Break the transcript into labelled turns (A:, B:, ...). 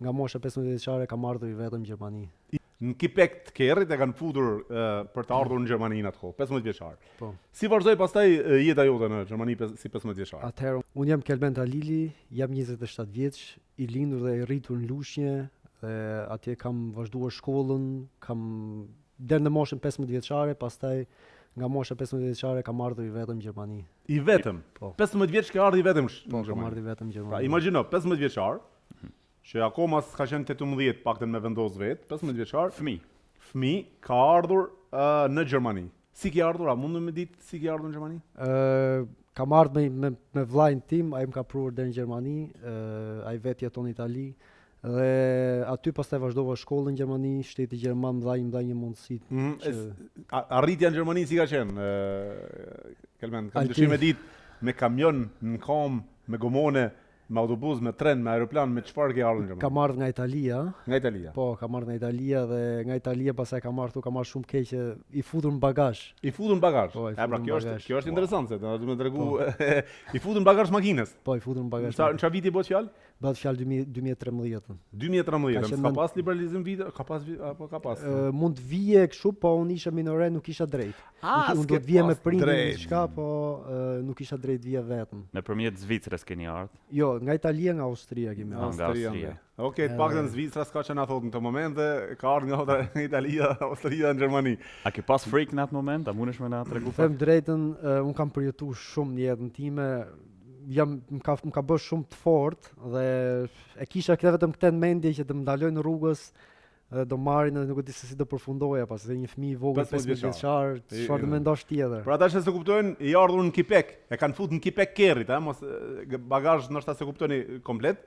A: nga mosha 15 vjeçare kam ardhur i vetëm në Gjermani.
B: Në Kipek të Kerrit e kanë futur për të ardhur në Gjermani në atë kohë, 15 vjeçar.
A: Po.
B: Si vazhdoi pastaj jeta jote në Gjermani si 15 vjeçar?
A: Atëherë unë jam Kelben Talili, jam 27 vjeç, i lindur dhe i rritur në Lushnjë, dhe atje kam vazhduar shkollën, kam deri në moshën 15 vjeçare, pastaj nga mosha 15 vjeçare kam ardhur i vetëm në Gjermani.
B: I vetëm.
A: Po.
B: 15 vjeç ke ardhur i vetëm në
A: Kam
B: Gjermani.
A: ardhur i vetëm në Gjermani.
B: Pra imagjino 15 vjeçar, që akoma s'ka qenë 18 paktën me vendos vet, 15 vjeçar, fëmijë ka ardhur në Gjermani. Si ke ardhur? A mundem me ditë si ke ardhur në Gjermani?
A: Kam ardhur me vllajin tim, ai më ka pruar deri në Gjermani, ai vetë jeton në Itali. Dhe aty pastaj vazhdova shkollën në Gjermani, shteti gjerman më dha një mundësi.
B: Arritja në Gjermani si ka qenë? Kelmen, kam dëshirë me ditë me kamion, në kom, me gomone, me autobus, me tren, me aeroplan, me çfarë ke ardhur në Gjermani?
A: Kam ardhur nga Italia.
B: Nga Italia.
A: Po, kam ardhur nga Italia dhe nga Italia pastaj kam ardhur shumë keq që i futur në bagazh.
B: I futur në bagazh.
A: Po,
B: pra kjo është interesante, se do të më tregu i futur në bagazh makinës.
A: Po, i futur në bagazh.
B: Në çfarë viti bëhet fjalë?
A: Bëhet fjalë 2013.
B: 2013, ka pas liberalizim vite, ka pas.
A: Mund të vije kështu, po unë isha minore, nuk isha drejt. Unë do të vije me prindin diçka, po nuk isha drejt vija vetëm.
C: Nëpërmjet Zvicrës keni ardhur?
A: Jo, nga Italia, nga Austria kemi ardhur.
C: Nga Austria.
B: Okej, të paktën Zvicra s'ka që na thot në këtë moment, ka ardhur nga Italia, Austria në Gjermani.
C: A ke pas frikë në atë moment? A mundesh më na tregu pak?
A: Them drejtën, unë kam përjetuar shumë në jetën time. Më ka bërë shumë të fortë dhe e kisha vetëm këtë në mendje që të më ndaloj në rrugës, do marrin dhe nuk e di se si do përfundoja, pasi një fëmijë i vogël 15 vjeçar, çfarë do mendosh tjetër.
B: Për ata që se kuptojnë, i ardhur në Kipek, e kanë futur në Kipek Kerrit, mos bagazh ndoshta se kuptoni komplet.